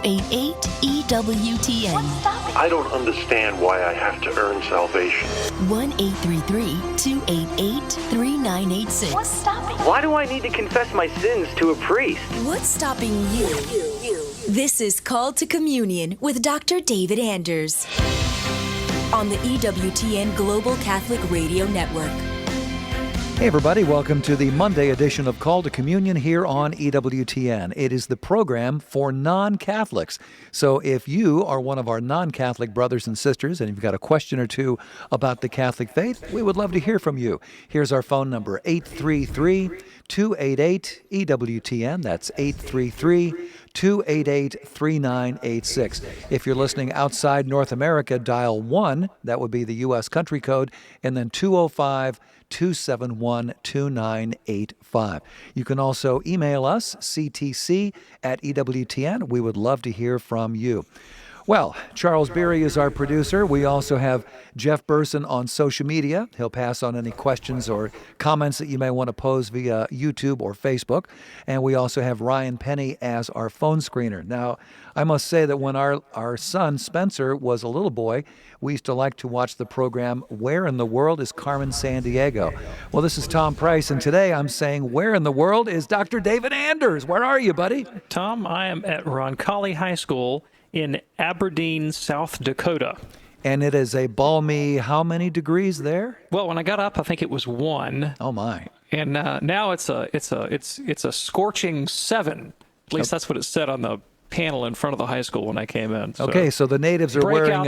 1-888-EWTN. I don't understand why I have to earn salvation. 1-833-288-3986. What's stopping you? Why do I need to confess my sins to a priest? What's stopping you? This is Called to Communion with Dr. David Anders on the EWTN Global Catholic Radio Network. Hey everybody, welcome to the Monday edition of Call to Communion here on EWTN. It is the program for non-Catholics. So if you are one of our non-Catholic brothers and sisters and you've got a question or two about the Catholic faith, we would love to hear from you. Here's our phone number, 833-288-EWTN. That's 833-288-3986. If you're listening outside North America, dial 1, that would be the U.S. country code, and then 205-271-2985. You can also email us, ctc@EWTN. We would love to hear from you. Well, Charles Beery is our producer. We also have Jeff Burson on social media. He'll pass on any questions or comments that you may want to pose via YouTube or Facebook. And we also have Ryan Penny as our phone screener. Now, I must say that when our son Spencer was a little boy, we used to like to watch the program, Where in the World is Carmen Sandiego? Well, this is Tom Price, and today I'm saying, where in the world is Dr. David Anders? Where are you, buddy? Tom, I am at Roncalli High School in Aberdeen, South Dakota. And it is a balmy, how many degrees there? Well, when I got up, I think it was 1. Oh my! And now it's a scorching 7. At least that's what it said on the panel in front of the high school when I came in. So okay, so the natives are wearing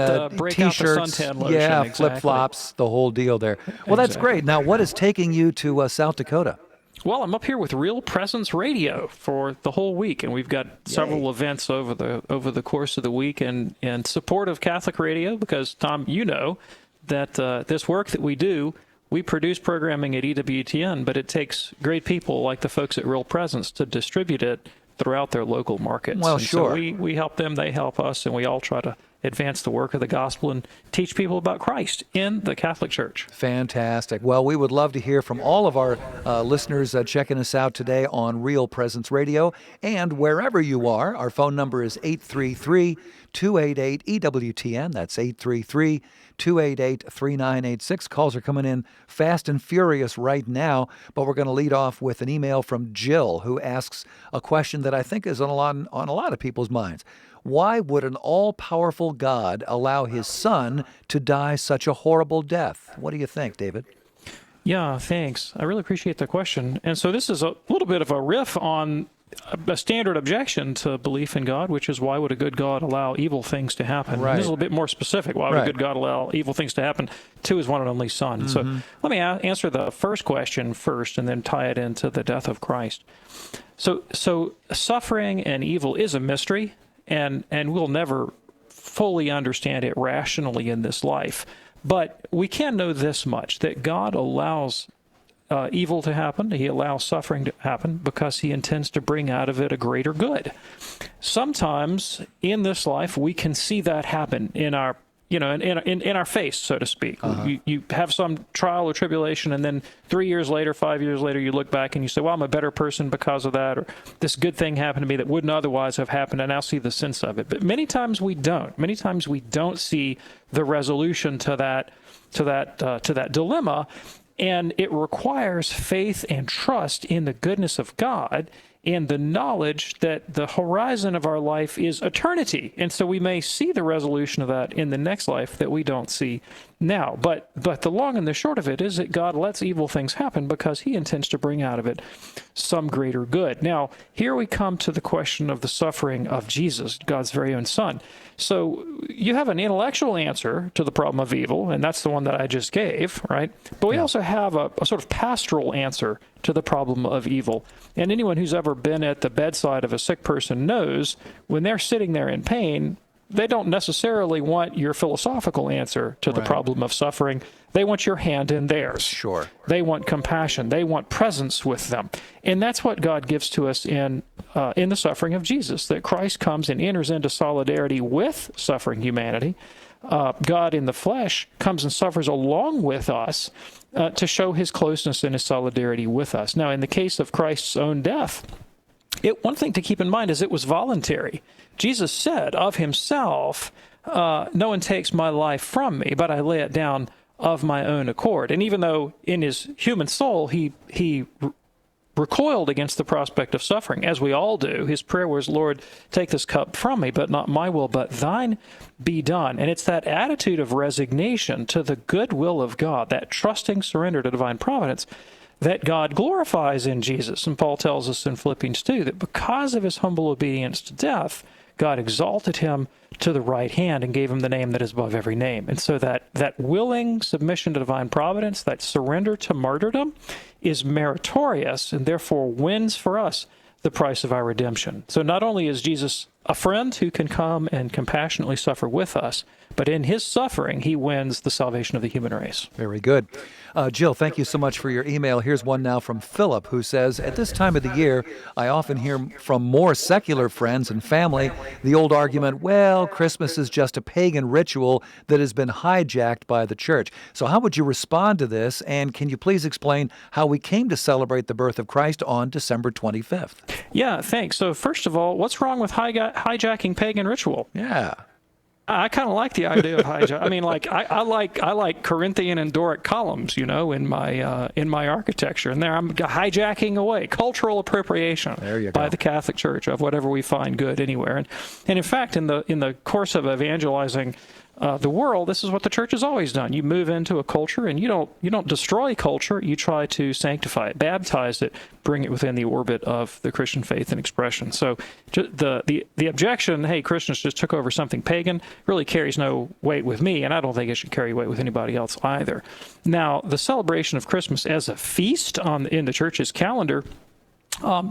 T-shirts, suntan lotion, yeah, exactly. flip-flops, the whole deal there. Well, that's great. Now, what is taking you to South Dakota? Well, I'm up here with Real Presence Radio for the whole week, and we've got several events over the course of the week in support of Catholic radio, because, Tom, you know that this work that we do, we produce programming at EWTN, but it takes great people like the folks at Real Presence to distribute it throughout their local markets. Well, and sure. So we help them, they help us, and we all try to advance the work of the gospel and teach people about Christ in the Catholic Church. Fantastic. Well, we would love to hear from all of our listeners checking us out today on Real Presence Radio. And wherever you are, our phone number is 833-288-EWTN. That's 833-288-3986. Calls are coming in fast and furious right now, but we're going to lead off with an email from Jill, who asks a question that I think is on a lot of people's minds. Why would an all-powerful God allow his son to die such a horrible death? What do you think, David? Yeah, thanks. I really appreciate the question. And so this is a little bit of a riff on a standard objection to belief in God, which is, why would a good God allow evil things to happen? Right. This is a little bit more specific. Why would a good God allow evil things to happen to his one and only Son? So let me answer the first question first and then tie it into the death of Christ. So suffering and evil is a mystery, and we'll never fully understand it rationally in this life. But we can know this much, that God allows evil to happen. He allows suffering to happen because he intends to bring out of it a greater good. Sometimes in this life, we can see that happen in our in our face, so to speak. You have some trial or tribulation, and then 3 years later, 5 years later, you look back and you say, well, I'm a better person because of that, or this good thing happened to me that wouldn't otherwise have happened, and I now see the sense of it. But many times we don't. Many times we don't see the resolution to that dilemma, and it requires faith and trust in the goodness of God and the knowledge that the horizon of our life is eternity. And so we may see the resolution of that in the next life that we don't see now. But the long and the short of it is that God lets evil things happen because he intends to bring out of it some greater good. Now, here we come to the question of the suffering of Jesus, God's very own Son. So you have an intellectual answer to the problem of evil, and that's the one that I just gave, right? But we also have a sort of pastoral answer to the problem of evil. And anyone who's ever been at the bedside of a sick person knows when they're sitting there in pain, they don't necessarily want your philosophical answer to the problem of suffering. They want your hand in theirs. Sure. They want compassion. They want presence with them. And that's what God gives to us in the suffering of Jesus, that Christ comes and enters into solidarity with suffering humanity. God in the flesh comes and suffers along with us to show his closeness and his solidarity with us. Now, in the case of Christ's own death, One thing to keep in mind is it was voluntary. Jesus said of himself, no one takes my life from me, but I lay it down of my own accord. And even though in his human soul he recoiled against the prospect of suffering, as we all do, his prayer was, Lord, take this cup from me, but not my will, but thine be done. And it's that attitude of resignation to the good will of God, that trusting surrender to divine providence, that God glorifies in Jesus. And Paul tells us in Philippians 2 that because of his humble obedience to death, God exalted him to the right hand and gave him the name that is above every name. And so that willing submission to divine providence, that surrender to martyrdom, is meritorious and therefore wins for us the price of our redemption. So not only is Jesus a friend who can come and compassionately suffer with us, but in his suffering, he wins the salvation of the human race. Very good. Jill, thank you so much for your email. Here's one now from Philip, who says, at this time of the year, I often hear from more secular friends and family the old argument, well, Christmas is just a pagan ritual that has been hijacked by the church. So how would you respond to this? And can you please explain how we came to celebrate the birth of Christ on December 25th? Yeah, thanks. So first of all, what's wrong with hijacking pagan ritual? Yeah. I kind of like the idea of hijack. I mean, like I like Corinthian and Doric columns, in my architecture, and there I'm hijacking away cultural appropriation by the Catholic Church of whatever we find good anywhere. And in fact, in the course of evangelizing the world, this is what the church has always done. You move into a culture, and you don't destroy culture. You try to sanctify it, baptize it, bring it within the orbit of the Christian faith and expression. So the objection, hey, Christians just took over something pagan, really carries no weight with me, and I don't think it should carry weight with anybody else either. Now, the celebration of Christmas as a feast in the church's calendar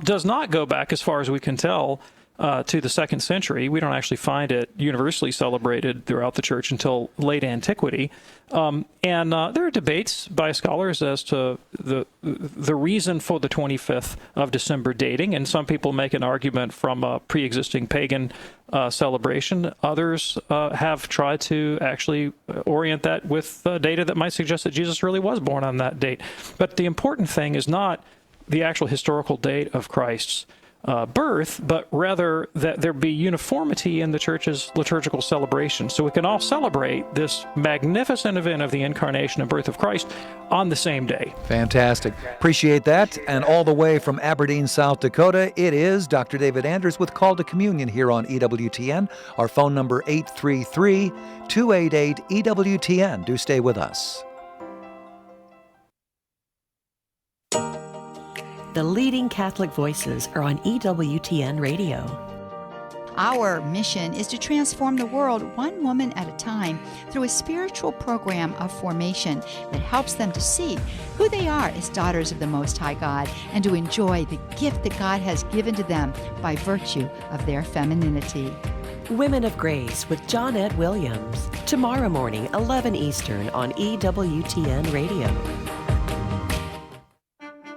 does not go back, as far as we can tell, to the 2nd century. We don't actually find it universally celebrated throughout the church until late antiquity. And there are debates by scholars as to the reason for the 25th of December dating, and some people make an argument from a pre-existing pagan celebration. Others have tried to actually orient that with data that might suggest that Jesus really was born on that date. But the important thing is not the actual historical date of Christ's birth, but rather that there be uniformity in the church's liturgical celebration, so we can all celebrate this magnificent event of the incarnation and birth of Christ on the same day. Fantastic. Appreciate that. And all the way from Aberdeen, South Dakota, it is Dr. David Anders with Call to Communion here on EWTN. Our phone number 833-288-EWTN. Do stay with us. The leading Catholic voices are on EWTN Radio. Our mission is to transform the world one woman at a time through a spiritual program of formation that helps them to see who they are as daughters of the Most High God and to enjoy the gift that God has given to them by virtue of their femininity. Women of Grace with Johnette Williams. Tomorrow morning, 11 Eastern on EWTN Radio.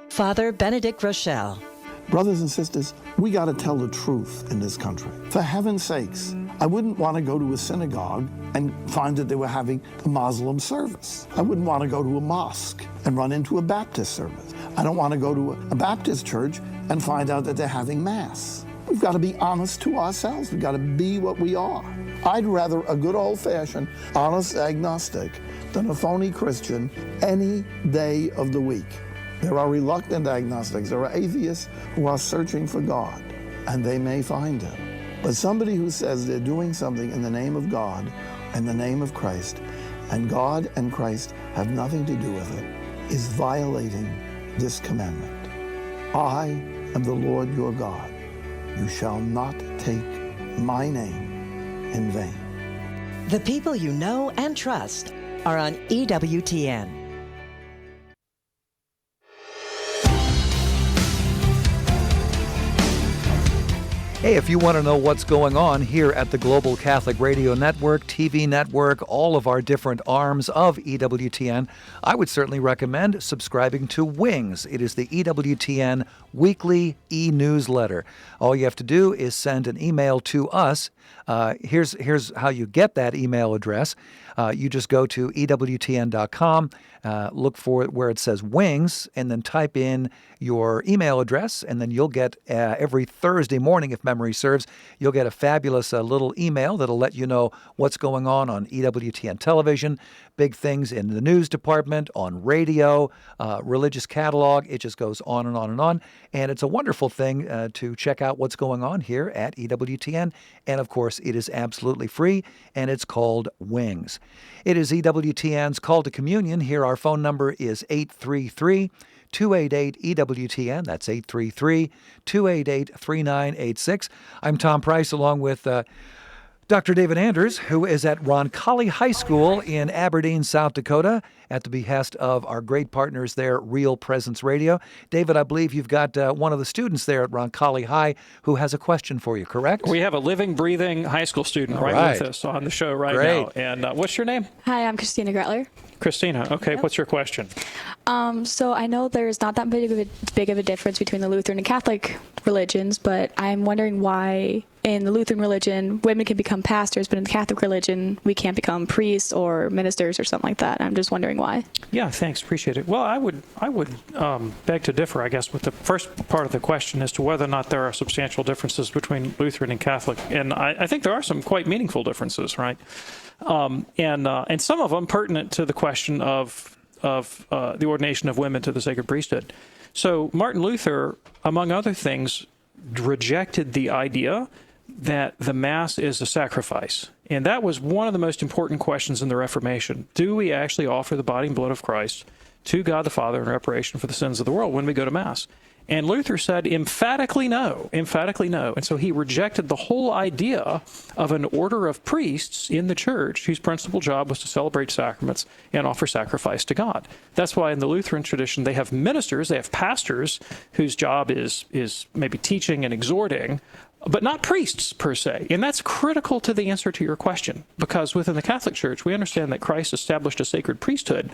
Father Benedict Rochelle. Brothers and sisters, we got to tell the truth in this country. For heaven's sakes, I wouldn't want to go to a synagogue and find that they were having a Muslim service. I wouldn't want to go to a mosque and run into a Baptist service. I don't want to go to a Baptist church and find out that they're having Mass. We've got to be honest to ourselves. We've got to be what we are. I'd rather a good old-fashioned honest agnostic than a phony Christian any day of the week. There are reluctant agnostics. There are atheists who are searching for God, and they may find him. But somebody who says they're doing something in the name of God, in the name of Christ, and God and Christ have nothing to do with it, is violating this commandment. I am the Lord your God. You shall not take my name in vain. The people you know and trust are on EWTN. Hey, if you want to know what's going on here at the Global Catholic Radio Network, TV network, all of our different arms of EWTN, I would certainly recommend subscribing to Wings. It is the EWTN weekly e-newsletter. All you have to do is send an email to us. Here's how you get that email address. You just go to EWTN.com, look for it where it says Wings, and then type in your email address, and then you'll get every Thursday morning, if memory serves, you'll get a fabulous little email that'll let you know what's going on EWTN television, big things in the news department, on radio, religious catalog. It just goes on and on and on. And it's a wonderful thing to check out what's going on here at EWTN. And of course, it is absolutely free, and it's called Wings. It is EWTN's Call to Communion. Here, our phone number is 833-288-EWTN. That's 833-288-3986. I'm Tom Price, along with Dr. David Anders, who is at Roncalli High School in Aberdeen, South Dakota, at the behest of our great partners there, Real Presence Radio. David, I believe you've got one of the students there at Roncalli High who has a question for you, correct? We have a living, breathing high school student right with us on the show right now. And what's your name? Hi, I'm Christina Gretler. Christina, okay, what's your question? So I know there's not that big of a difference between the Lutheran and Catholic religions, but I'm wondering why in the Lutheran religion women can become pastors, but in the Catholic religion we can't become priests or ministers or something like that. I'm just wondering why. Yeah, thanks, appreciate it. Well, I would beg to differ, I guess, with the first part of the question as to whether or not there are substantial differences between Lutheran and Catholic, and I think there are some quite meaningful differences, right? And some of them pertinent to the question of the ordination of women to the sacred priesthood. So Martin Luther, among other things, rejected the idea that the Mass is a sacrifice. And that was one of the most important questions in the Reformation. Do we actually offer the body and blood of Christ to God the Father in reparation for the sins of the world when we go to Mass? And Luther said emphatically no, emphatically no. And so he rejected the whole idea of an order of priests in the church whose principal job was to celebrate sacraments and offer sacrifice to God. That's why in the Lutheran tradition they have ministers, they have pastors whose job is maybe teaching and exhorting, but not priests per se. And that's critical to the answer to your question, because within the Catholic Church, we understand that Christ established a sacred priesthood,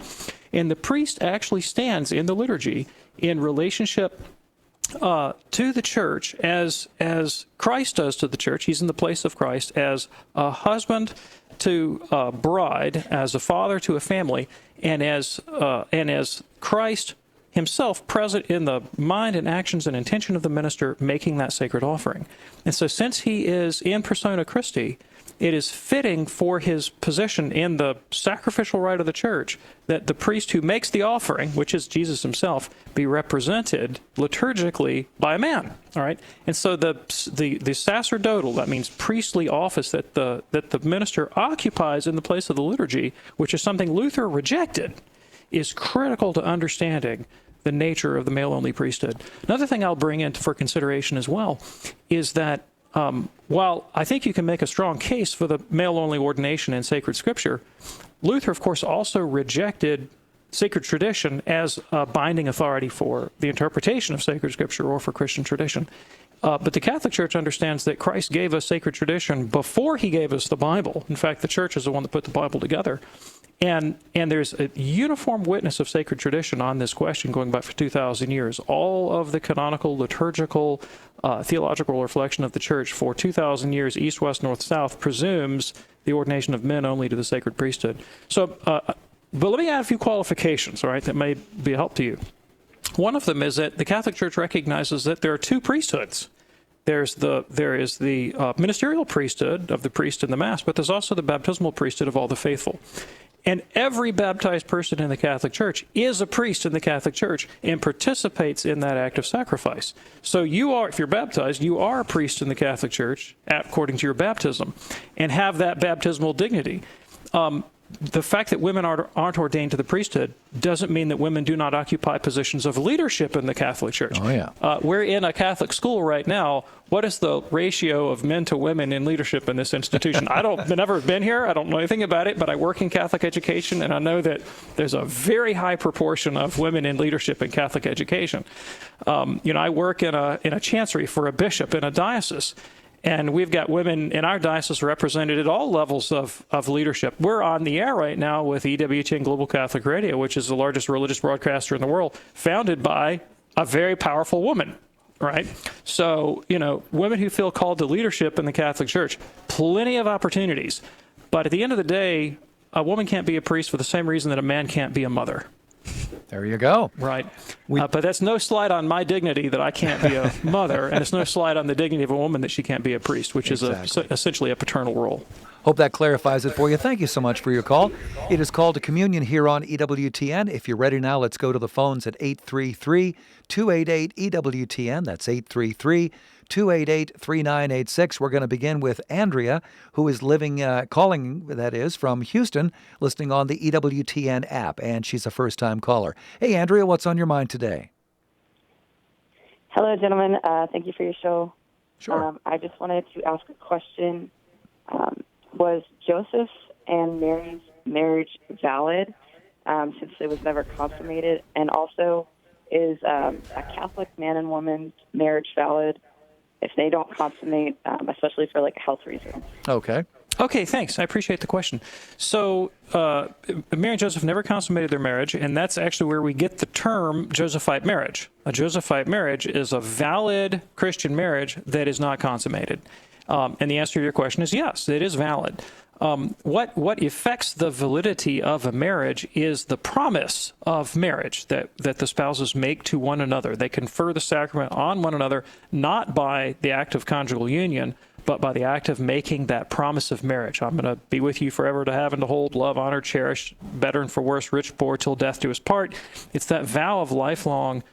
and the priest actually stands in the liturgy in relationship to the church as Christ does to the church. He's in the place of Christ as a husband to a bride, as a father to a family, and as Christ himself present in the mind and actions and intention of the minister making that sacred offering. And so since he is in persona Christi, it is fitting for his position in the sacrificial rite of the church that the priest who makes the offering, which is Jesus himself, be represented liturgically by a man. All right, and so the sacerdotal, that means priestly office that the minister occupies in the place of the liturgy, which is something Luther rejected, is critical to understanding the nature of the male-only priesthood. Another thing I'll bring in for consideration as well is that while I think you can make a strong case for the male-only ordination in sacred scripture, Luther, of course, also rejected sacred tradition as a binding authority for the interpretation of sacred scripture or for Christian tradition. But the Catholic Church understands that Christ gave us sacred tradition before he gave us the Bible. In fact, the Church is the one that put the Bible together. And there's a uniform witness of sacred tradition on this question going back for 2,000 years. All of the canonical, liturgical, theological reflection of the Church for 2,000 years, east, west, north, south, presumes the ordination of men only to the sacred priesthood. So, but let me add a few qualifications, all right, that may be a help to you. One of them is that the Catholic Church recognizes that there are two priesthoods. There is the ministerial priesthood of the priest in the Mass, but there's also the baptismal priesthood of all the faithful. And every baptized person in the Catholic Church is a priest in the Catholic Church and participates in that act of sacrifice. So you are, if you're baptized, you are a priest in the Catholic Church according to your baptism and have that baptismal dignity. The fact that women aren't ordained to the priesthood doesn't mean that women do not occupy positions of leadership in the Catholic Church. Oh, yeah. We're in a Catholic school right now. What is the ratio of men to women in leadership in this institution? I've never been here. I don't know anything about it, but I work in Catholic education, and I know that there's a very high proportion of women in leadership in Catholic education. I work in a chancery for a bishop in a diocese, And we've got women in our diocese represented at all levels of leadership. We're on the air right now with EWTN Global Catholic Radio, which is the largest religious broadcaster in the world, founded by a very powerful woman, right? So, women who feel called to leadership in the Catholic Church, plenty of opportunities. But at the end of the day, a woman can't be a priest for the same reason that a man can't be a mother. There you go. Right. But that's no slight on my dignity that I can't be a mother, and it's no slight on the dignity of a woman that she can't be a priest, which is essentially a paternal role. Hope that clarifies it for you. Thank you so much for your call. It is Call to Communion here on EWTN. If you're ready now, let's go to the phones at 833-288-EWTN. That's 833-288-3986. We're going to begin with Andrea, who is calling from Houston, listening on the EWTN app, and she's a first-time caller. Hey, Andrea, what's on your mind today? Hello, gentlemen. Thank you for your show. Sure. I just wanted to ask a question. Was Joseph and Mary's marriage valid since it was never consummated? And also, is a Catholic man and woman's marriage valid if they don't consummate, especially for health reasons? Okay, thanks. I appreciate the question. So, Mary and Joseph never consummated their marriage, and that's actually where we get the term Josephite marriage. A Josephite marriage is a valid Christian marriage that is not consummated. And the answer to your question is yes, it is valid. What affects the validity of a marriage is the promise of marriage that the spouses make to one another. They confer the sacrament on one another, not by the act of conjugal union, but by the act of making that promise of marriage. I'm going to be with you forever, to have and to hold, love, honor, cherish, better and for worse, rich, poor, till death do us part. It's that vow of lifelong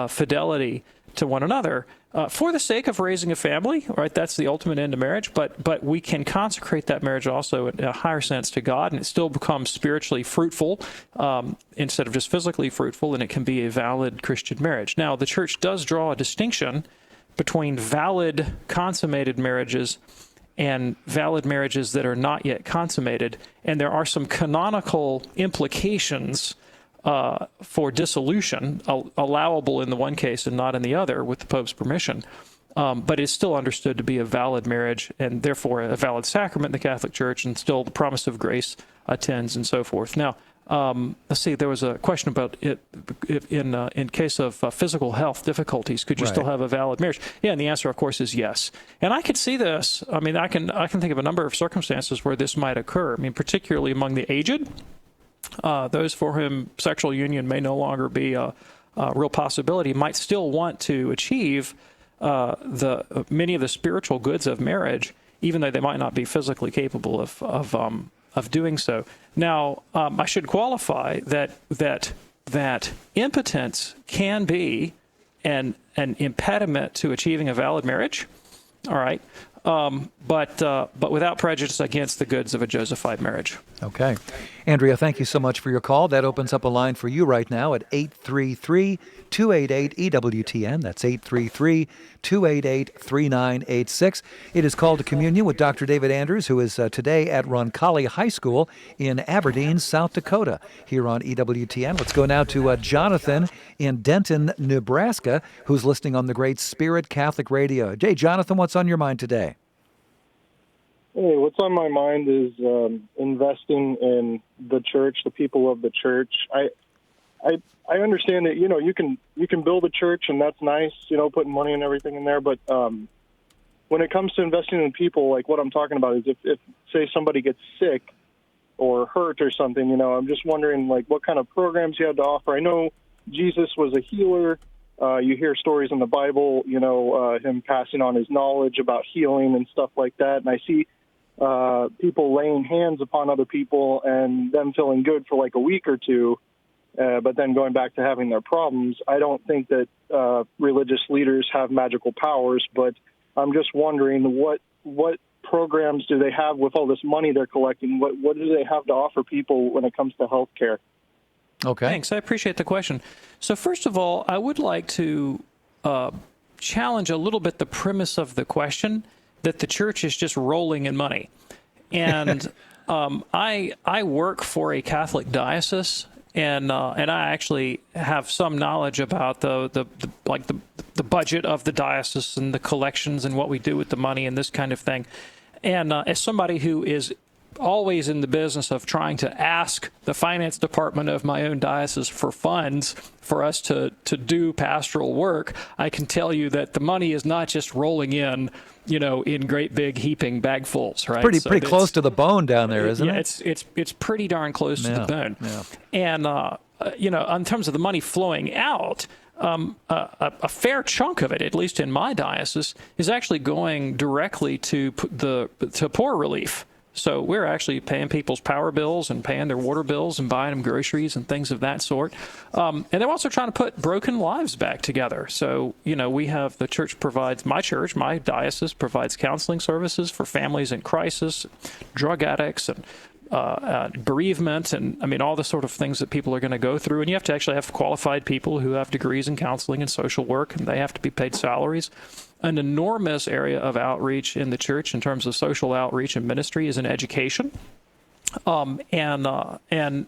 fidelity to one another. For the sake of raising a family, right? That's the ultimate end of marriage. But we can consecrate that marriage also in a higher sense to God, and it still becomes spiritually fruitful instead of just physically fruitful, and it can be a valid Christian marriage. Now, the Church does draw a distinction between valid consummated marriages and valid marriages that are not yet consummated, and there are some canonical implications for dissolution, allowable in the one case and not in the other with the Pope's permission. But it's still understood to be a valid marriage and therefore a valid sacrament in the Catholic Church, and still the promise of grace attends and so forth. Now, let's see, there was a question about it in case of physical health difficulties, could you still have a valid marriage? Yeah, and the answer, of course, is yes. And I could see this. I mean, I can think of a number of circumstances where this might occur. I mean, particularly among the aged. Those for whom sexual union may no longer be a real possibility might still want to achieve many of the spiritual goods of marriage, even though they might not be physically capable of doing so. Now, I should qualify that impotence can be an impediment to achieving a valid marriage. All right. But without prejudice against the goods of a Josephite marriage. Okay. Andrea, thank you so much for your call. That opens up a line for you right now at 833-288-EWTN. That's 833-288-3986. It is Called to Communion with Dr. David Anders, who is today at Roncalli High School in Aberdeen, South Dakota, here on EWTN. Let's go now to Jonathan in Denton, Nebraska, who's listening on the Great Spirit Catholic Radio. Hey, Jonathan, what's on your mind today? Hey, what's on my mind is investing in the church, the people of the church. I understand that, you can build a church, and that's nice, putting money and everything in there. But when it comes to investing in people, like what I'm talking about is if say somebody gets sick or hurt or something, I'm just wondering what kind of programs you have to offer. I know Jesus was a healer. You hear stories in the Bible, him passing on his knowledge about healing and stuff like that. And I see people laying hands upon other people and them feeling good for a week or two, but then going back to having their problems. I don't think that religious leaders have magical powers, but I'm just wondering what programs do they have with all this money they're collecting? What do they have to offer people when it comes to health care? Okay. Thanks. I appreciate the question. So first of all, I would like to challenge a little bit the premise of the question that the church is just rolling in money. And I work for a Catholic diocese, and I actually have some knowledge about the budget of the diocese and the collections and what we do with the money and this kind of thing. And as somebody who is always in the business of trying to ask the finance department of my own diocese for funds for us to do pastoral work, I can tell you that the money is not just rolling in, in great big heaping bagfuls, right? Pretty close to the bone down there, isn't it? Yeah, it's pretty darn close to the bone. Yeah. And in terms of the money flowing out, a fair chunk of it, at least in my diocese, is actually going directly to poor relief. So we're actually paying people's power bills and paying their water bills and buying them groceries and things of that sort. And they're also trying to put broken lives back together. So, we have my diocese provides counseling services for families in crisis, drug addicts, and bereavement, and all the sort of things that people are going to go through. And you have to actually have qualified people who have degrees in counseling and social work, and they have to be paid salaries. An enormous area of outreach in the church in terms of social outreach and ministry is in education. And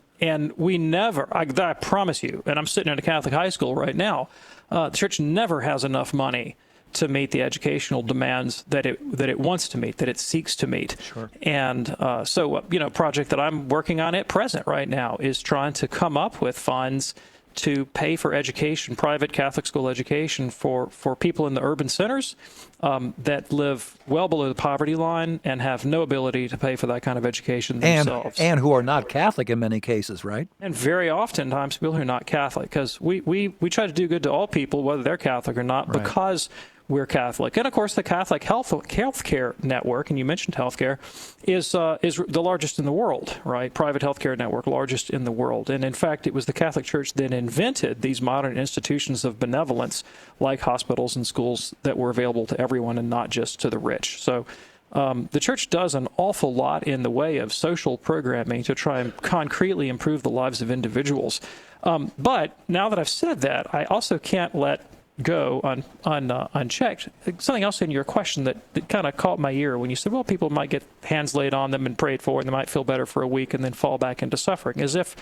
we never, I promise you, and I'm sitting in a Catholic high school right now, the church never has enough money to meet the educational demands that it wants to meet, that it seeks to meet. Sure. And so, a project that I'm working on at present right now is trying to come up with funds to pay for education, private Catholic school education for people in the urban centers that live well below the poverty line and have no ability to pay for that kind of education themselves. And who are not Catholic in many cases, right? And very oftentimes people who are not Catholic, because we try to do good to all people, whether they're Catholic or not, right, because we're Catholic. And of course, the Catholic healthcare network, and you mentioned healthcare, is the largest in the world, right? Private healthcare network, largest in the world. And in fact, it was the Catholic Church that invented these modern institutions of benevolence, like hospitals and schools, that were available to everyone and not just to the rich. So the church does an awful lot in the way of social programming to try and concretely improve the lives of individuals. But now that I've said that, I also can't let go unchecked. Something else in your question that kind of caught my ear when you said, well, people might get hands laid on them and prayed for, and they might feel better for a week and then fall back into suffering, as if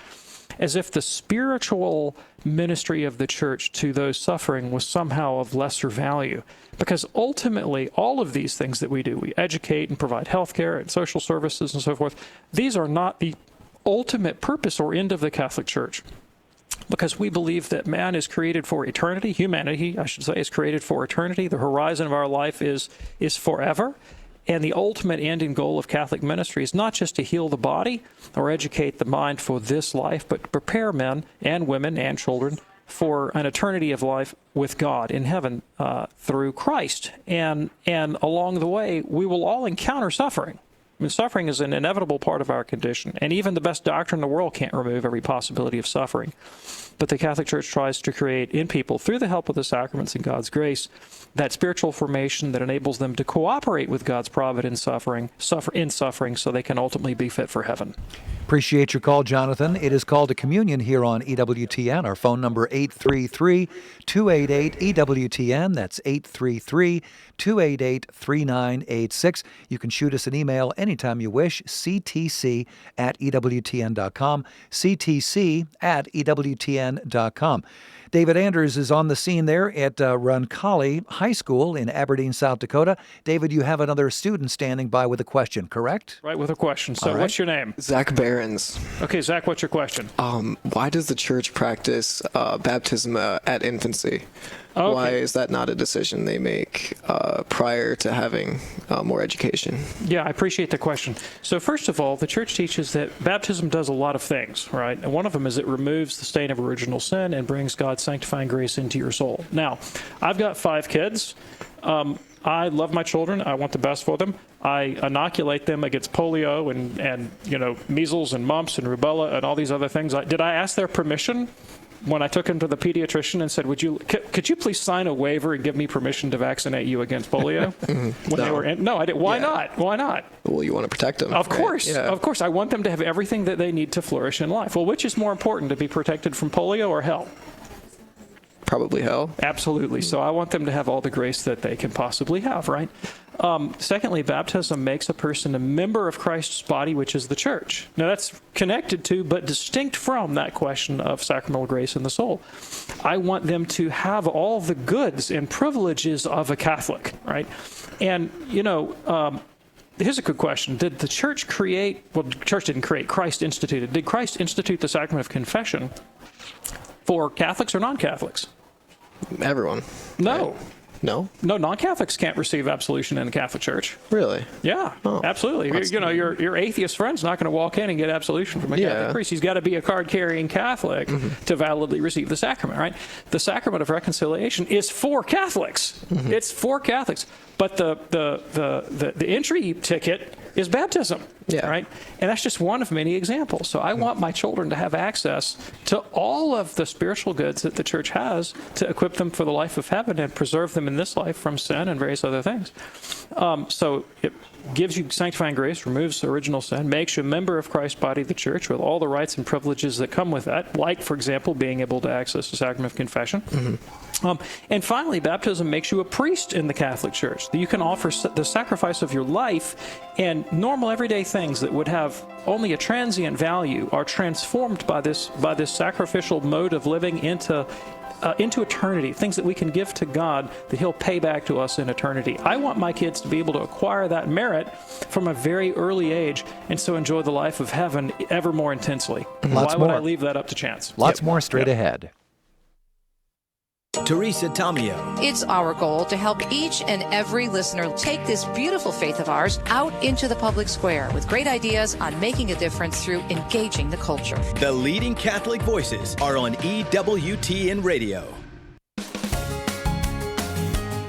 the spiritual ministry of the church to those suffering was somehow of lesser value. Because ultimately, all of these things that we do, we educate and provide health care and social services and so forth, these are not the ultimate purpose or end of the Catholic Church. Because we believe that man is created for eternity, humanity, I should say, is created for eternity. The horizon of our life is forever. And the ultimate end and goal of Catholic ministry is not just to heal the body or educate the mind for this life, but to prepare men and women and children for an eternity of life with God in heaven through Christ. And along the way, we will all encounter suffering. I mean, suffering is an inevitable part of our condition, and even the best doctor in the world can't remove every possibility of suffering. But the Catholic Church tries to create in people, through the help of the sacraments and God's grace, that spiritual formation that enables them to cooperate with God's providence suffer in suffering so they can ultimately be fit for heaven. Appreciate your call, Jonathan. It is Call to Communion here on EWTN. Our phone number, 833-288-EWTN. That's 833-288-3986. You can shoot us an email anytime you wish, ctc@EWTN.com, ctc@EWTN.com. David Anders is on the scene there at Roncalli High School in Aberdeen, South Dakota. David, you have another student standing by with a question, correct? Right, with a question. So right. What's your name? Zach Behrens. Okay, Zach, what's your question? Why does the church practice baptism at infancy? Okay. Why is that not a decision they make prior to having more education? Yeah, I appreciate the question. So first of all, the church teaches that baptism does a lot of things, right? And one of them is it removes the stain of original sin and brings God's sanctifying grace into your soul. Now, I've got 5 kids. I love my children. I want the best for them. I inoculate them against polio and measles and mumps and rubella and all these other things. Did I ask their permission when I took him to the pediatrician and said, could you please sign a waiver and give me permission to vaccinate you against polio? No, I didn't. Why not? Why not? Well, you want to protect them. Of course. Yeah. Of course. I want them to have everything that they need to flourish in life. Well, which is more important, to be protected from polio or hell? Probably hell. Absolutely. So I want them to have all the grace that they can possibly have, right? Secondly, baptism makes a person a member of Christ's body, which is the church. Now, that's connected to, but distinct from, that question of sacramental grace in the soul. I want them to have all the goods and privileges of a Catholic, right? And, here's a good question. Did the church create, well, the church didn't create, Christ instituted. Did Christ institute the sacrament of confession for Catholics or non-Catholics? Everyone. No. Right. No? No, non-Catholics can't receive absolution in the Catholic Church. Really? Yeah, absolutely. Your atheist friend's not going to walk in and get absolution from a Catholic priest. He's got to be a card-carrying Catholic to validly receive the sacrament, right? The sacrament of reconciliation is for Catholics. It's for Catholics. But the entry ticket is baptism, right? And that's just one of many examples. So I want my children to have access to all of the spiritual goods that the church has to equip them for the life of heaven and preserve them in this life from sin and various other things. So it gives you sanctifying grace, removes original sin, makes you a member of Christ's body, the church, with all the rights and privileges that come with that, like, for example, being able to access the sacrament of confession. And finally, baptism makes you a priest in the Catholic Church. You can offer the sacrifice of your life, and normal everyday things that would have only a transient value are transformed by this sacrificial mode of living into eternity, things that we can give to God that He'll pay back to us in eternity. I want my kids to be able to acquire that merit from a very early age and so enjoy the life of heaven ever more intensely. Why would I leave that up to chance? Lots more straight ahead. Teresa Tomeo. It's our goal to help each and every listener take this beautiful faith of ours out into the public square with great ideas on making a difference through engaging the culture. The leading Catholic voices are on EWTN Radio.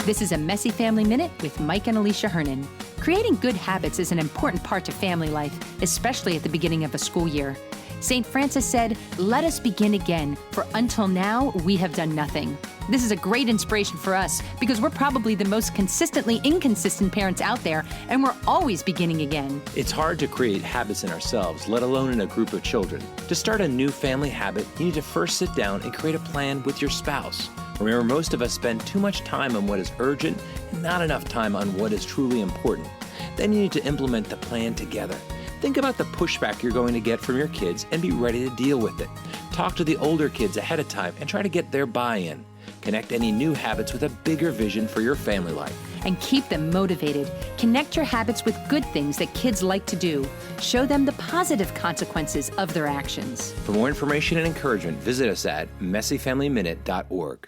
This is a Messy Family Minute with Mike and Alicia Hernan. Creating good habits is an important part to family life, especially at the beginning of a school year. St. Francis said, "Let us begin again, for until now we have done nothing." This is a great inspiration for us because we're probably the most consistently inconsistent parents out there, and we're always beginning again. It's hard to create habits in ourselves, let alone in a group of children. To start a new family habit, you need to first sit down and create a plan with your spouse. Remember, most of us spend too much time on what is urgent and not enough time on what is truly important. Then you need to implement the plan together. Think about the pushback you're going to get from your kids and be ready to deal with it. Talk to the older kids ahead of time and try to get their buy-in. Connect any new habits with a bigger vision for your family life. And keep them motivated. Connect your habits with good things that kids like to do. Show them the positive consequences of their actions. For more information and encouragement, visit us at messyfamilyminute.org.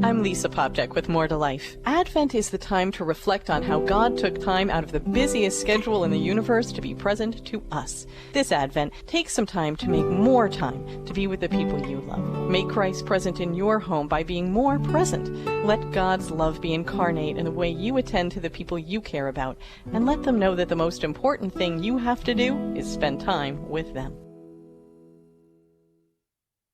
I'm Lisa Poptek with More to Life. Advent is the time to reflect on how God took time out of the busiest schedule in the universe to be present to us. This Advent, take some time to make more time to be with the people you love. Make Christ present in your home by being more present. Let God's love be incarnate in the way you attend to the people you care about, and let them know that the most important thing you have to do is spend time with them.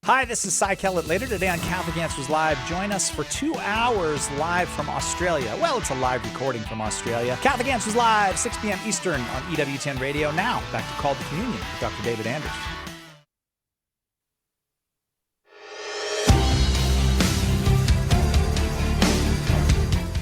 Hi, this is Cy Kellett. Later today on Catholic Answers Live, join us for 2 hours live from Australia. Well, it's a live recording from Australia. Catholic Answers Live, 6 p.m. Eastern on EWTN Radio. Now, back to Call to Communion with Dr. David Anders.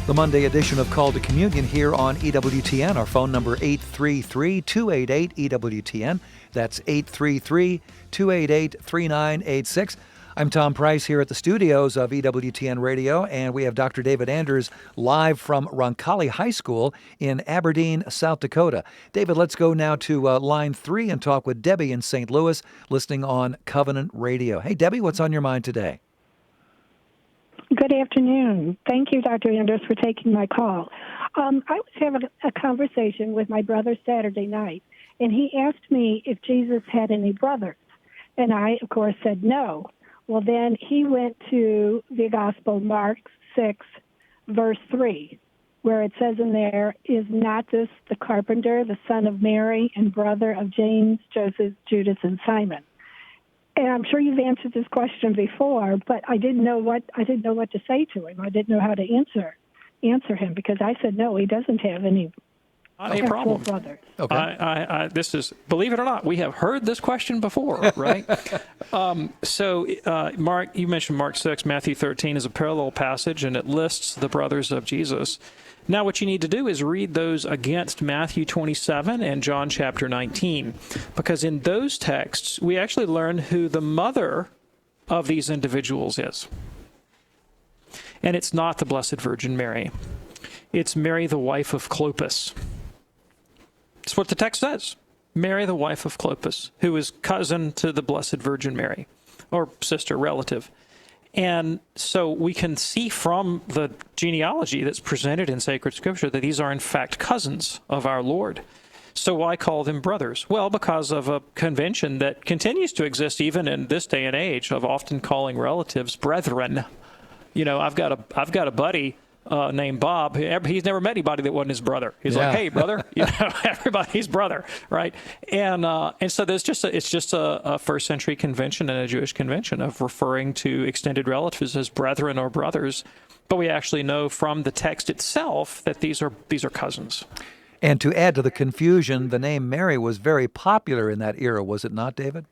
The Monday edition of Call to Communion here on EWTN. Our phone number 833-288-EWTN. That's 833-288-3986. I'm Tom Price here at the studios of EWTN Radio, and we have Dr. David Anders live from Roncalli High School in Aberdeen, South Dakota. David, let's go now to line 3 and talk with Debbie in St. Louis, listening on Covenant Radio. Hey, Debbie, what's on your mind today? Good afternoon. Thank you, Dr. Anders, for taking my call. I was having a conversation with my brother Saturday night, and he asked me if Jesus had any brothers. And I, of course, said no. Well, then he went to the Gospel, Mark 6, verse 3, where it says in there, "Is not this the carpenter, the son of Mary, and brother of James, Joseph, Judas, and Simon?" And I'm sure you've answered this question before, but I didn't know what to say to him. I didn't know how to answer him because I said no, he doesn't have any Not a problem. Brothers. Okay. This is, believe it or not, we have heard this question before, right? Mark, you mentioned Mark 6, Matthew 13 is a parallel passage, and it lists the brothers of Jesus. Now, what you need to do is read those against Matthew 27 and John chapter 19, because in those texts, we actually learn who the mother of these individuals is. And it's not the Blessed Virgin Mary. It's Mary, the wife of Clopas. That's what the text says. Mary, the wife of Clopas, who is cousin to the Blessed Virgin Mary, or sister, relative. And so we can see from the genealogy that's presented in sacred scripture that these are in fact cousins of our Lord. So why call them brothers? Well, because of a convention that continues to exist even in this day and age of often calling relatives brethren. You know, I've got a buddy named Bob. He's never met anybody that wasn't his brother. He's like, hey, brother, you know, everybody's brother, right? And so it's just a first century convention and a Jewish convention of referring to extended relatives as brethren or brothers. But we actually know from the text itself that these are cousins. And to add to the confusion, the name Mary was very popular in that era, was it not, David?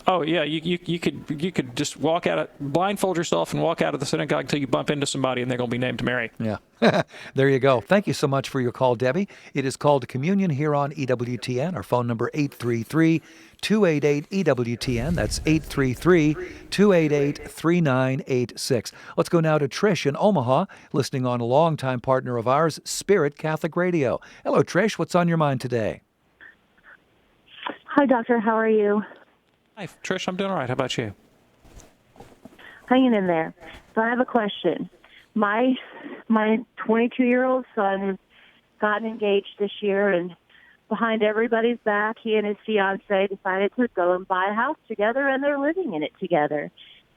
Oh yeah, you could just walk out, blindfold yourself, and walk out of the synagogue until you bump into somebody, and they're going to be named Mary. Yeah, there you go. Thank you so much for your call, Debbie. It is Called to Communion here on EWTN. Our phone number 833-288-EWTN. That's 833-288-3986. Let's go now to Trish in Omaha, listening on a longtime partner of ours, Spirit Catholic Radio. Hello, Trish. What's on your mind today? Hi, Doctor. How are you? Hi, Trish. I'm doing all right. How about you? Hanging in there. So I have a question. My 22-year-old son has gotten engaged this year, and behind everybody's back, he and his fiancée decided to go and buy a house together, and they're living in it together.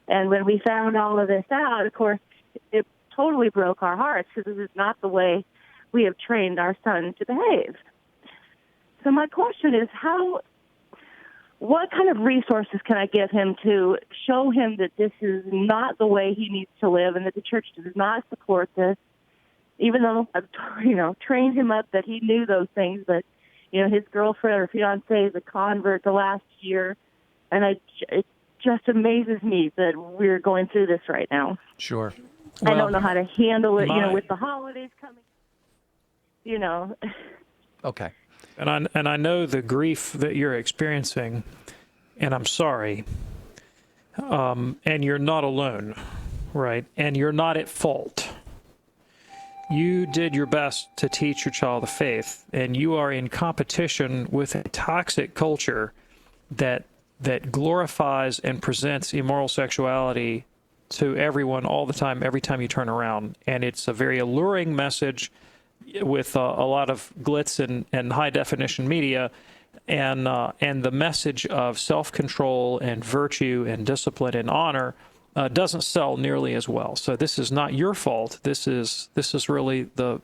And when we found all of this out, of course, it totally broke our hearts, because this is not the way we have trained our son to behave. So my question is, what kind of resources can I give him to show him that this is not the way he needs to live, and that the church does not support this? Even though I've, trained him up that he knew those things, but his girlfriend or fiancée is a convert the last year, and it just amazes me that we're going through this right now. Sure. I don't know how to handle it, with the holidays coming. Okay. And I know the grief that you're experiencing, and I'm sorry. And you're not alone, right? And you're not at fault. You did your best to teach your child the faith, and you are in competition with a toxic culture that glorifies and presents immoral sexuality to everyone all the time, every time you turn around. And it's a very alluring message with a lot of glitz and high-definition media, and the message of self-control and virtue and discipline and honor doesn't sell nearly as well. So this is not your fault. This is really the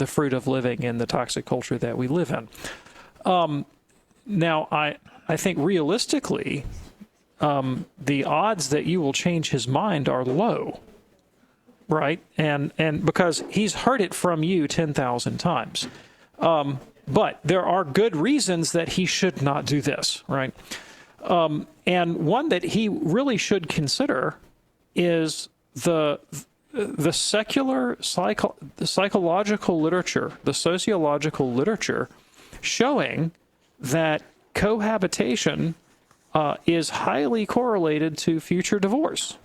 fruit of living in the toxic culture that we live in. Now, I think realistically, the odds that you will change his mind are low. Right, and because he's heard it from you 10,000 times, but there are good reasons that he should not do this, right? And one that he really should consider is the secular psychological literature, the sociological literature, showing that cohabitation is highly correlated to future divorce.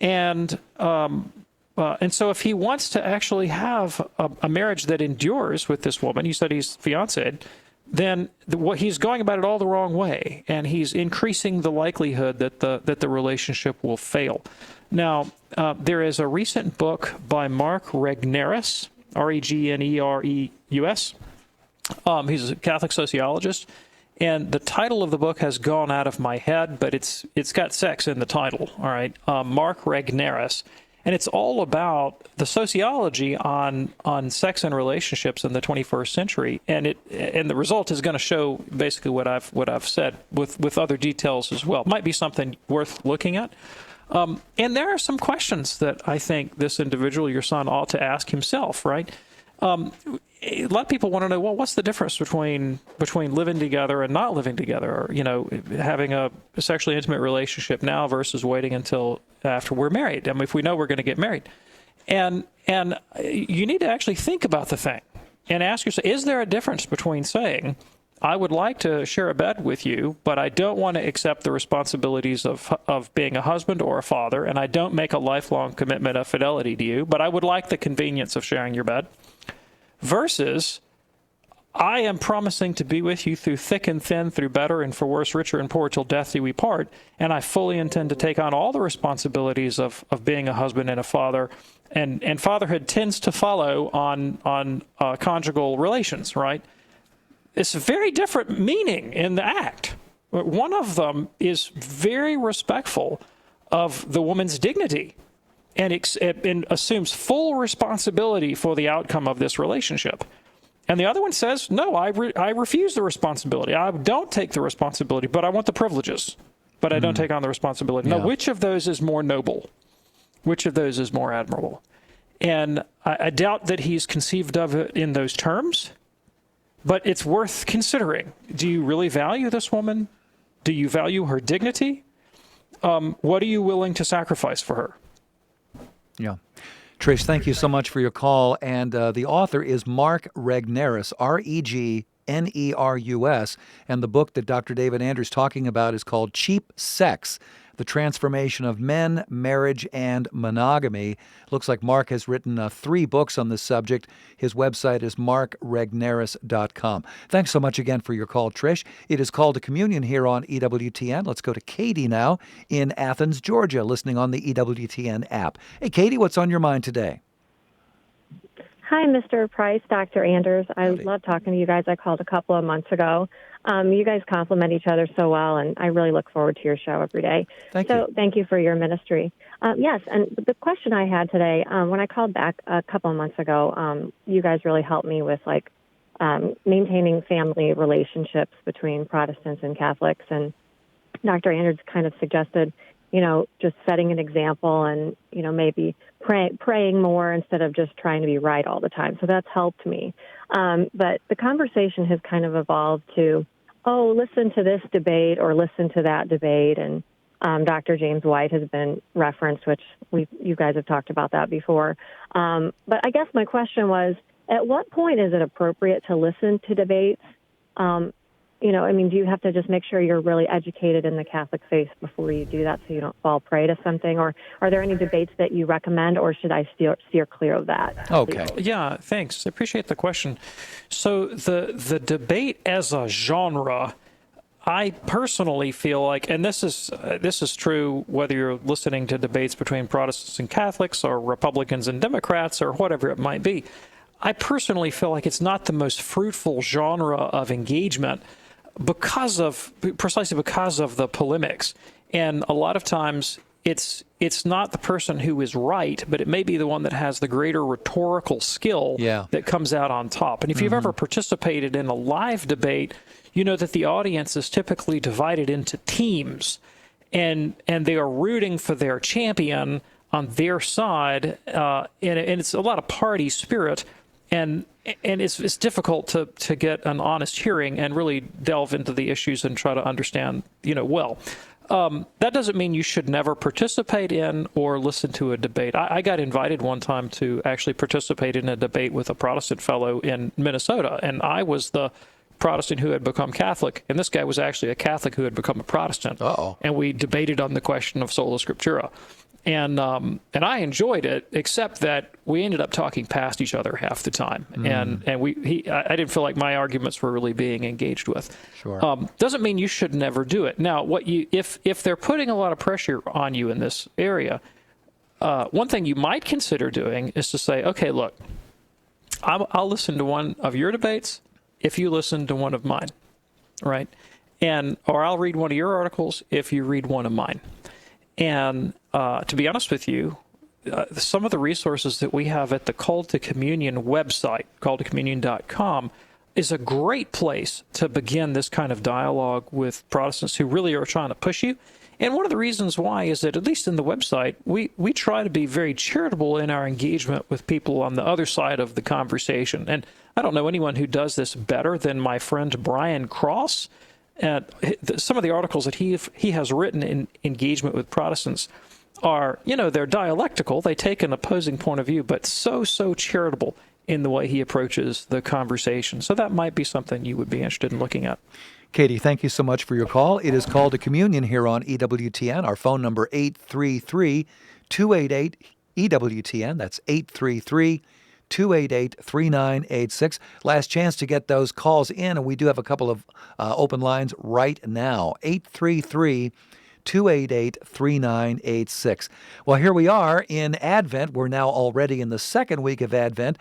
And so if he wants to actually have a marriage that endures with this woman, you said he's fiancé, then he's going about it all the wrong way, and he's increasing the likelihood that the relationship will fail. Now, there is a recent book by Mark Regnerus, Regnereus. He's a Catholic sociologist. And the title of the book has gone out of my head, but it's got sex in the title, all right? Mark Regnerus. And it's all about the sociology on sex and relationships in the 21st century. And the result is going to show basically what I've said with other details as well. Might be something worth looking at. And there are some questions that I think this individual, your son, ought to ask himself, right? A lot of people want to know, well, what's the difference between living together and not living together, or, having a sexually intimate relationship now versus waiting until after we're married. I mean, if we know we're going to get married. And you need to actually think about the thing and ask yourself, is there a difference between saying, I would like to share a bed with you, but I don't want to accept the responsibilities of being a husband or a father, and I don't make a lifelong commitment of fidelity to you, but I would like the convenience of sharing your bed, versus I am promising to be with you through thick and thin, through better and for worse, richer and poorer, till death do we part, and I fully intend to take on all the responsibilities of being a husband and a father, and fatherhood tends to follow on conjugal relations, right? It's a very different meaning in the act. One of them is very respectful of the woman's dignity and assumes full responsibility for the outcome of this relationship. And the other one says, no, I refuse the responsibility. I don't take the responsibility, but I want the privileges, but I don't take on the responsibility. Yeah. Now, which of those is more noble? Which of those is more admirable? And I doubt that he's conceived of it in those terms. But it's worth considering. Do you really value this woman? Do you value her dignity? What are you willing to sacrifice for her? Yeah. Trish, thank you so much for your call. And the author is Mark Regnerus, Regnerus. And the book that Dr. David Anders is talking about is called Cheap Sex, The Transformation of Men, Marriage, and Monogamy. Looks like Mark has written 3 books on this subject. His website is markregnerus.com. Thanks so much again for your call, Trish. It is Call to Communion here on EWTN. Let's go to Katie now in Athens, Georgia, listening on the EWTN app. Hey, Katie, what's on your mind today? Hi, Mr. Price, Dr. Anders. I love talking to you guys. I called a couple of months ago. You guys compliment each other so well, and I really look forward to your show every day. Thank you for your ministry. Yes, and the question I had today, when I called back a couple of months ago, you guys really helped me with maintaining family relationships between Protestants and Catholics, and Dr. Anders kind of suggested, just setting an example and, maybe praying more instead of just trying to be right all the time. So that's helped me. But the conversation has kind of evolved to, listen to this debate or listen to that debate. And Dr. James White has been referenced, which you guys have talked about that before. But I guess my question was, at what point is it appropriate to listen to debates? Do you have to just make sure you're really educated in the Catholic faith before you do that so you don't fall prey to something? Or are there any debates that you recommend, or should I steer clear of that? Okay. Yeah, thanks. I appreciate the question. So the debate as a genre, I personally feel like, and this is true whether you're listening to debates between Protestants and Catholics or Republicans and Democrats or whatever it might be, I personally feel like it's not the most fruitful genre of engagement precisely because of the polemics. And a lot of times it's not the person who is right, but it may be the one that has the greater rhetorical skill that comes out on top. And if you've ever participated in a live debate, you know that the audience is typically divided into teams, and they are rooting for their champion on their side, and it's a lot of party spirit. And it's difficult to get an honest hearing and really delve into the issues and try to understand, well. That doesn't mean you should never participate in or listen to a debate. I got invited one time to actually participate in a debate with a Protestant fellow in Minnesota, and I was the Protestant who had become Catholic, and this guy was actually a Catholic who had become a Protestant. And we debated on the question of sola scriptura. And I enjoyed it, except that we ended up talking past each other half the time, and I didn't feel like my arguments were really being engaged with. Sure. Doesn't mean you should never do it. Now, if they're putting a lot of pressure on you in this area, one thing you might consider doing is to say, okay, look, I'll listen to one of your debates if you listen to one of mine, right? Or I'll read one of your articles if you read one of mine. And to be honest with you, some of the resources that we have at the Call to Communion website, calltocommunion.com, is a great place to begin this kind of dialogue with Protestants who really are trying to push you. And one of the reasons why is that, at least in the website, we try to be very charitable in our engagement with people on the other side of the conversation. And I don't know anyone who does this better than my friend Brian Cross. Some of the articles that he has written in engagement with Protestants are, they're dialectical. They take an opposing point of view, but so charitable in the way he approaches the conversation. So that might be something you would be interested in looking at. Katie, thank you so much for your call. It is Call to Communion here on EWTN. Our phone number 833-288-EWTN. That's 833-288-3986. Last chance to get those calls in, and we do have a couple of open lines right now. 833-288-3986. Well, here we are in Advent. We're now already in the second week of Advent.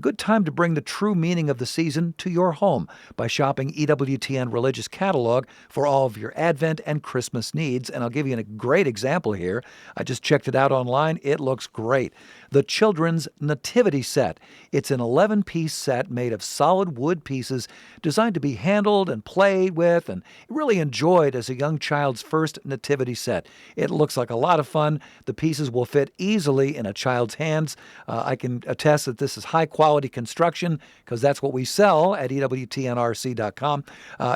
Good time to bring the true meaning of the season to your home by shopping EWTN Religious Catalog for all of your Advent and Christmas needs. And I'll give you a great example here. I just checked it out online. It looks great. The Children's Nativity Set. It's an 11-piece set made of solid wood pieces designed to be handled and played with and really enjoyed as a young child's first nativity set. It looks like a lot of fun. The pieces will fit easily in a child's hands. I can attest that this is high-quality construction because that's what we sell at EWTNRC.com.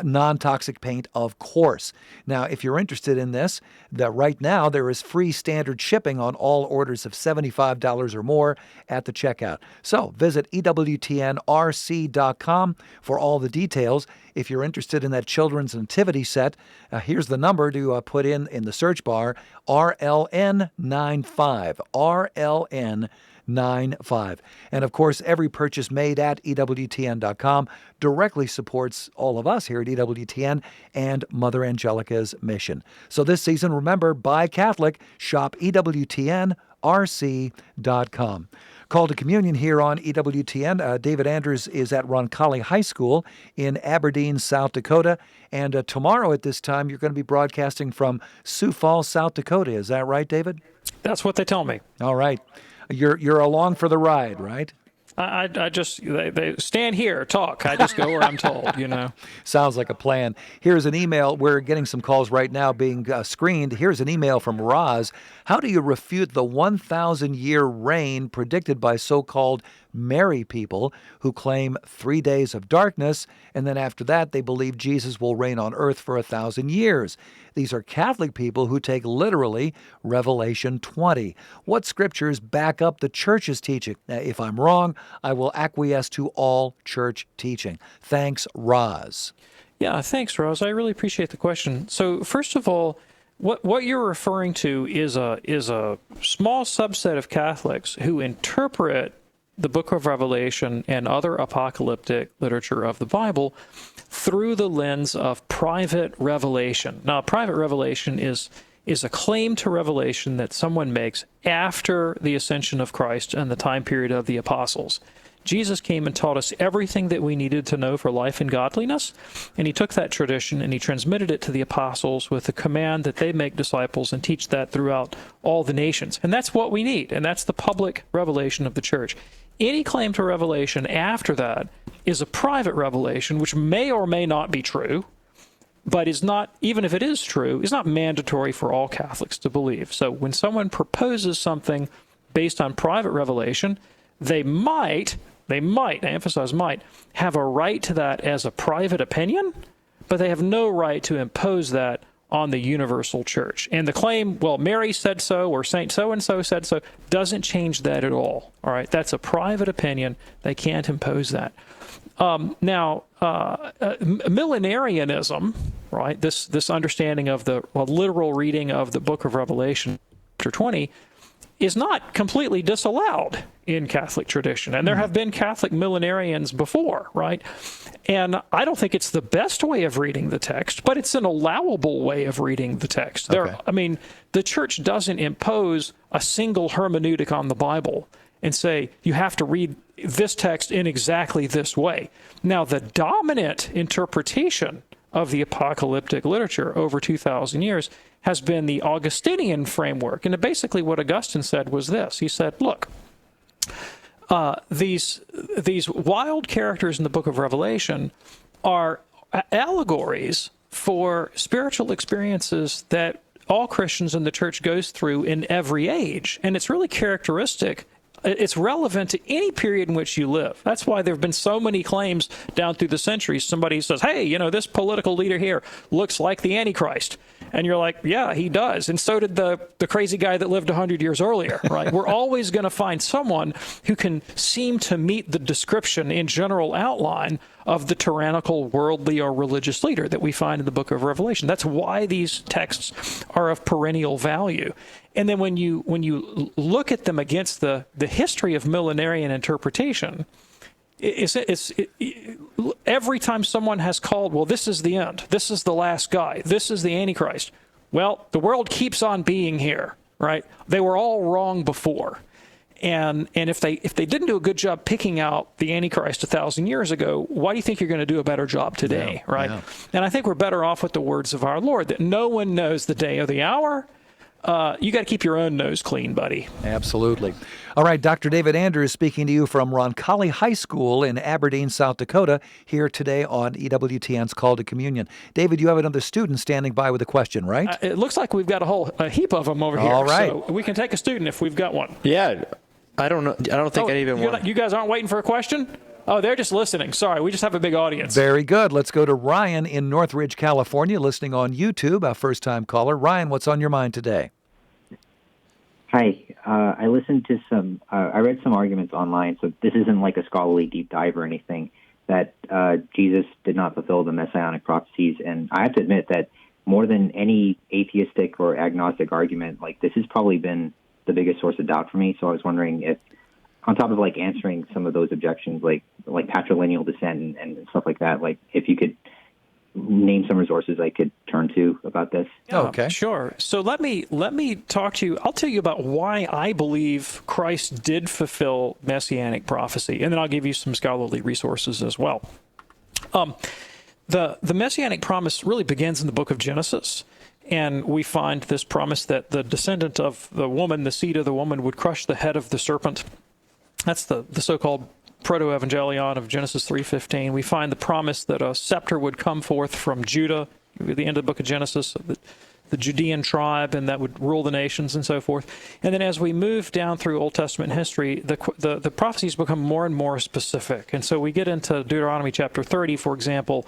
Non-toxic paint, of course. Now, if you're interested in this, right now there is free standard shipping on all orders of $75 or more at the checkout. So visit EWTNRC.com for all the details. If you're interested in that children's nativity set, here's the number to put in the search bar, RLN95, RLN95. And of course, every purchase made at EWTN.com directly supports all of us here at EWTN and Mother Angelica's mission. So this season, remember, buy Catholic, shop EWTNRC.com. Call to Communion here on EWTN. David Anders is at Roncalli High School in Aberdeen, South Dakota. And tomorrow at this time, you're going to be broadcasting from Sioux Falls, South Dakota. Is that right, David? That's what they tell me. All right. You're along for the ride, right? I just, they stand here, talk. I just go where I'm told, Sounds like a plan. Here's an email. We're getting some calls right now being screened. Here's an email from Roz. How do you refute the 1,000-year reign predicted by so-called Mary people who claim 3 days of darkness, and then after that they believe Jesus will reign on earth for 1,000 years? These are Catholic people who take literally Revelation 20. What scriptures back up the Church's teaching? Now, if I'm wrong, I will acquiesce to all Church teaching. Thanks, Roz. Yeah, thanks, Roz. I really appreciate the question. So, first of all, what you're referring to is a small subset of Catholics who interpret the book of Revelation and other apocalyptic literature of the Bible through the lens of private revelation. Now, private revelation is a claim to revelation that someone makes after the ascension of Christ and the time period of the apostles. Jesus came and taught us everything that we needed to know for life and godliness, and he took that tradition and he transmitted it to the apostles with the command that they make disciples and teach that throughout all the nations. And that's what we need, and that's the public revelation of the Church. Any claim to revelation after that is a private revelation, which may or may not be true, but is not, even if it is true, is not mandatory for all Catholics to believe. So when someone proposes something based on private revelation, they might, I emphasize might, have a right to that as a private opinion, but they have no right to impose that on the universal Church. And the claim, well, Mary said so or Saint so-and-so said so, doesn't change that at all. All right, that's a private opinion. They can't impose that. Millenarianism, right, this understanding of the literal reading of the book of Revelation, chapter 20, is not completely disallowed in Catholic tradition. And there have been Catholic millenarians before, right? And I don't think it's the best way of reading the text, but it's an allowable way of reading the text. Okay. The Church doesn't impose a single hermeneutic on the Bible and say, you have to read this text in exactly this way. Now, the dominant interpretation of the apocalyptic literature over 2,000 years has been the Augustinian framework. And basically what Augustine said was this. He said, look, these wild characters in the book of Revelation are allegories for spiritual experiences that all Christians in the church goes through in every age. And it's really characteristic. It's relevant to any period in which you live. That's why there have been so many claims down through the centuries. Somebody says, hey, this political leader here looks like the Antichrist. And you're like, yeah, he does. And so did the crazy guy that lived 100 years earlier, right? We're always going to find someone who can seem to meet the description in general outline of the tyrannical, worldly, or religious leader that we find in the book of Revelation. That's why these texts are of perennial value. And then when you look at them against the history of millenarian interpretation, every time someone has called, well, this is the end, this is the last guy, this is the Antichrist. Well, the world keeps on being here, right? They were all wrong before. And if they didn't do a good job picking out the Antichrist 1,000 years ago, why do you think you're going to do a better job today, right? Yeah. And I think we're better off with the words of our Lord, that no one knows the day or the hour. You got to keep your own nose clean, buddy. Absolutely. All right, Dr. David Anders speaking to you from Roncalli High School in Aberdeen, South Dakota, here today on EWTN's Call to Communion. David, you have another student standing by with a question, right? It looks like we've got a heap of them over here. All right. So we can take a student if we've got one. Yeah. I don't know. I don't think I even want. You guys aren't waiting for a question? Oh, they're just listening. Sorry, we just have a big audience. Very good. Let's go to Ryan in Northridge, California, listening on YouTube, our first-time caller. Ryan, what's on your mind today? Hi. I listened to I read some arguments online, so this isn't like a scholarly deep dive or anything, that Jesus did not fulfill the messianic prophecies. And I have to admit that more than any atheistic or agnostic argument, this has probably been the biggest source of doubt for me. So I was wondering if, on top of answering some of those objections, like patrilineal descent and stuff like that, if you could name some resources I could turn to about this. Yeah, okay, sure. So let me talk to you. I'll tell you about why I believe Christ did fulfill messianic prophecy, and then I'll give you some scholarly resources as well. The messianic promise really begins in the book of Genesis. And we find this promise that the descendant of the woman, the seed of the woman, would crush the head of the serpent. That's the so-called proto-evangelion of Genesis 3:15. We find the promise that a scepter would come forth from Judah, at the end of the book of Genesis, the Judean tribe, and that would rule the nations and so forth. And then as we move down through Old Testament history, the prophecies become more and more specific. And so we get into Deuteronomy chapter 30, for example,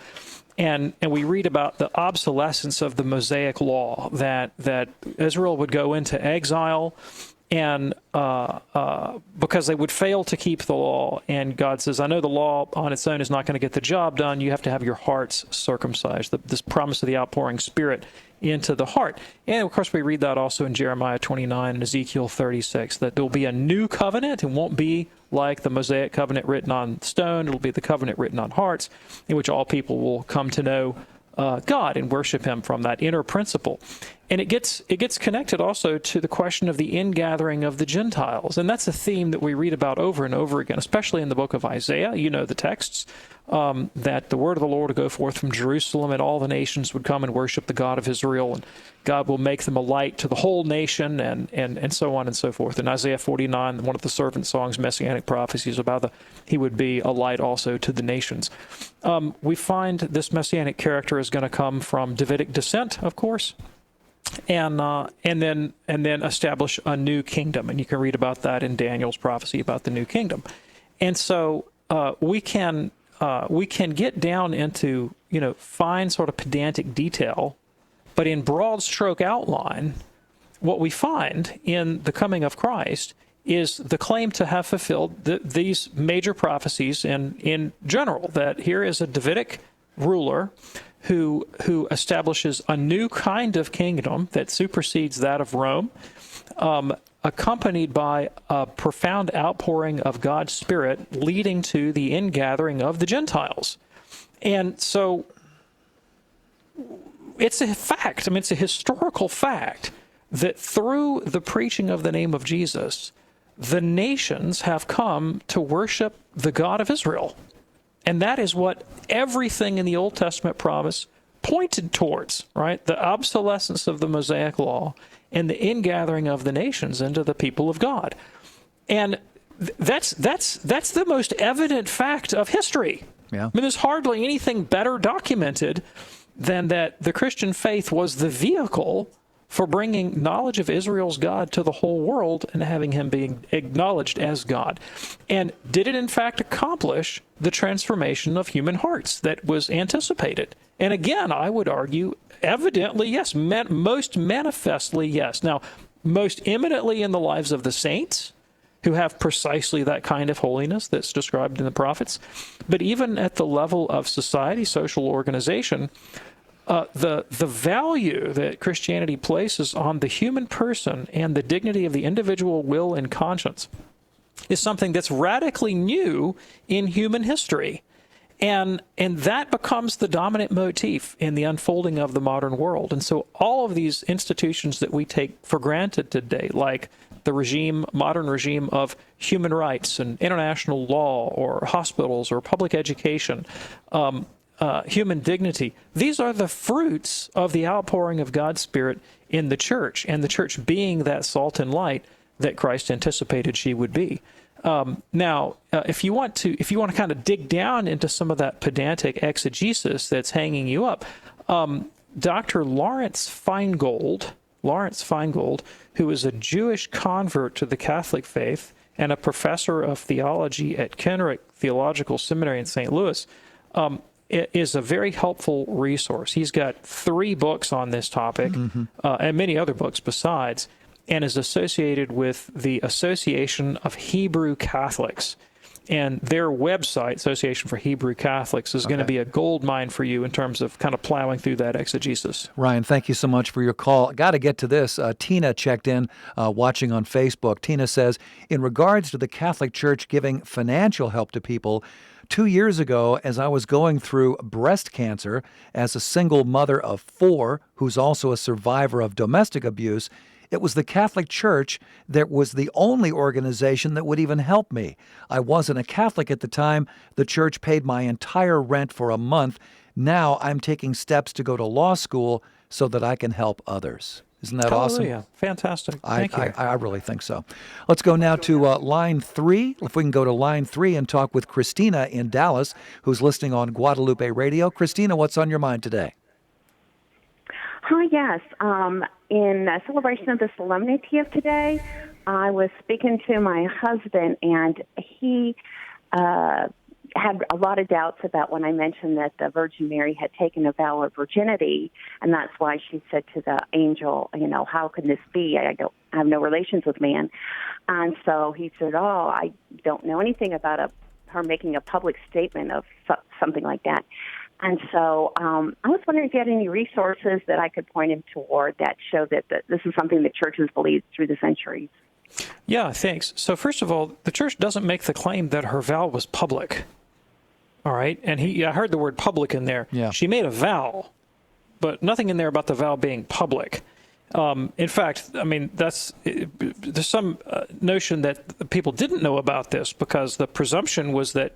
and we read about the obsolescence of the Mosaic law, that Israel would go into exile, and because they would fail to keep the law. And God says, I know the law on its own is not going to get the job done. You have to have your hearts circumcised. This promise of the outpouring Spirit into the heart. And of course, we read that also in Jeremiah 29 and Ezekiel 36, that there will be a new covenant. It won't be like the Mosaic covenant written on stone. It'll be the covenant written on hearts, in which all people will come to know God and worship Him from that inner principle. And it gets connected also to the question of the ingathering of the Gentiles. And that's a theme that we read about over and over again, especially in the book of Isaiah. You know the texts, that the word of the Lord would go forth from Jerusalem, and all the nations would come and worship the God of Israel, and God will make them a light to the whole nation, and so on and so forth. In Isaiah 49, one of the servant songs, messianic prophecies about he would be a light also to the nations. We find this messianic character is going to come from Davidic descent, of course, and then establish a new kingdom. And you can read about that in Daniel's prophecy about the new kingdom. And so we can get down into fine sort of pedantic detail, but in broad stroke outline, what we find in the coming of Christ is the claim to have fulfilled these major prophecies in general, that here is a Davidic ruler who establishes a new kind of kingdom that supersedes that of Rome, accompanied by a profound outpouring of God's Spirit leading to the ingathering of the Gentiles. And so it's a fact, it's a historical fact, that through the preaching of the name of Jesus, the nations have come to worship the God of Israel. And that is what everything in the Old Testament promise pointed towards, right? The obsolescence of the Mosaic law and the ingathering of the nations into the people of God. And that's the most evident fact of history. Yeah. I mean, there's hardly anything better documented than that the Christian faith was the vehicle for bringing knowledge of Israel's God to the whole world and having him being acknowledged as God. And did it, in fact, accomplish the transformation of human hearts that was anticipated? And again, I would argue, evidently, yes. Most manifestly, yes. Now, most eminently in the lives of the saints, who have precisely that kind of holiness that's described in the prophets. But even at the level of society, social organization, the value that Christianity places on the human person and the dignity of the individual will and conscience is something that's radically new in human history. And that becomes the dominant motif in the unfolding of the modern world. And so all of these institutions that we take for granted today, like the modern regime of human rights and international law, or hospitals or public education, human dignity, these are the fruits of the outpouring of God's Spirit in the church, and the church being that salt and light that Christ anticipated she would be. Now, if you want to kind of dig down into some of that pedantic exegesis that's hanging you up, Dr. Lawrence Feingold, who is a Jewish convert to the Catholic faith and a professor of theology at Kenrick Theological Seminary in St. Louis, is a very helpful resource. He's got 3 books on this topic, and many other books besides, and is associated with the Association of Hebrew Catholics. And their website, Association for Hebrew Catholics, is going to be a gold mine for you in terms of kind of plowing through that exegesis. Ryan, thank you so much for your call. Got to get to this. Tina checked in, watching on Facebook. Tina says, in regards to the Catholic Church giving financial help to people, 2 years ago, as I was going through breast cancer as a single mother of 4, who's also a survivor of domestic abuse, it was the Catholic Church that was the only organization that would even help me. I wasn't a Catholic at the time. The church paid my entire rent for a month. Now I'm taking steps to go to law school so that I can help others. Isn't that awesome? Hallelujah. Fantastic. Thank you. I really think so. Let's go now to line 3. If we can go to line 3 and talk with Christina in Dallas, who's listening on Guadalupe Radio. Christina, what's on your mind today? Hi, yes. In celebration of the solemnity of today, I was speaking to my husband, and he had a lot of doubts about when I mentioned that the Virgin Mary had taken a vow of virginity, and that's why she said to the angel, how can this be? I have no relations with man. And so he said, I don't know anything about her making a public statement of something like that. And so I was wondering if you had any resources that I could point him toward that show that this is something that churches believed through the centuries. Yeah, thanks. So first of all, the church doesn't make the claim that her vow was public. All right? And I heard the word public in there. Yeah. She made a vow, but nothing in there about the vow being public. In fact, I mean, there's some notion that people didn't know about this because the presumption was that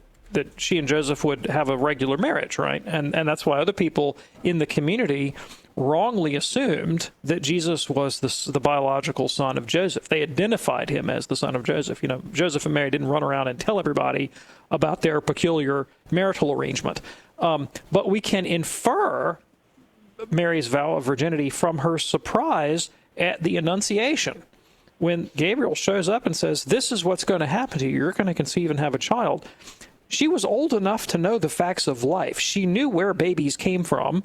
she and Joseph would have a regular marriage, right? And that's why other people in the community wrongly assumed that Jesus was the biological son of Joseph. They identified him as the son of Joseph. Joseph and Mary didn't run around and tell everybody about their peculiar marital arrangement. But we can infer Mary's vow of virginity from her surprise at the Annunciation. When Gabriel shows up and says, this is what's going to happen to you, you're going to conceive and have a child. She was old enough to know the facts of life. She knew where babies came from,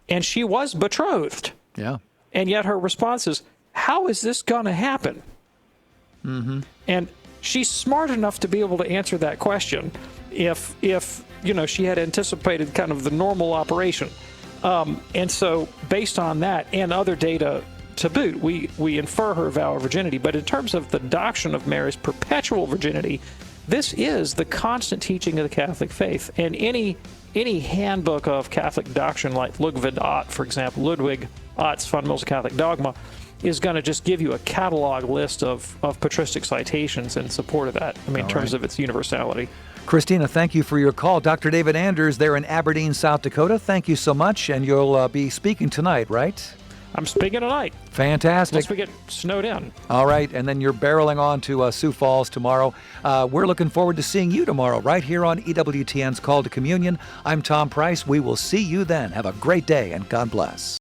and she was betrothed. Yeah. And yet her response is, how is this going to happen? Mm-hmm. And she's smart enough to be able to answer that question if she had anticipated kind of the normal operation. And so based on that and other data to boot, we infer her vow of virginity. But in terms of the doctrine of Mary's perpetual virginity, this is the constant teaching of the Catholic faith. And any handbook of Catholic doctrine, like Ludwig Ott, for example, Ludwig Ott's Fundamentals of Catholic Dogma, is going to just give you a catalog list of patristic citations in support of that, in terms of its universality. Christina, thank you for your call. Dr. David Anders there in Aberdeen, South Dakota, thank you so much. And you'll be speaking tonight, right? I'm speaking tonight. Fantastic. Once we get snowed in. All right, and then you're barreling on to Sioux Falls tomorrow. We're looking forward to seeing you tomorrow right here on EWTN's Call to Communion. I'm Tom Price. We will see you then. Have a great day, and God bless.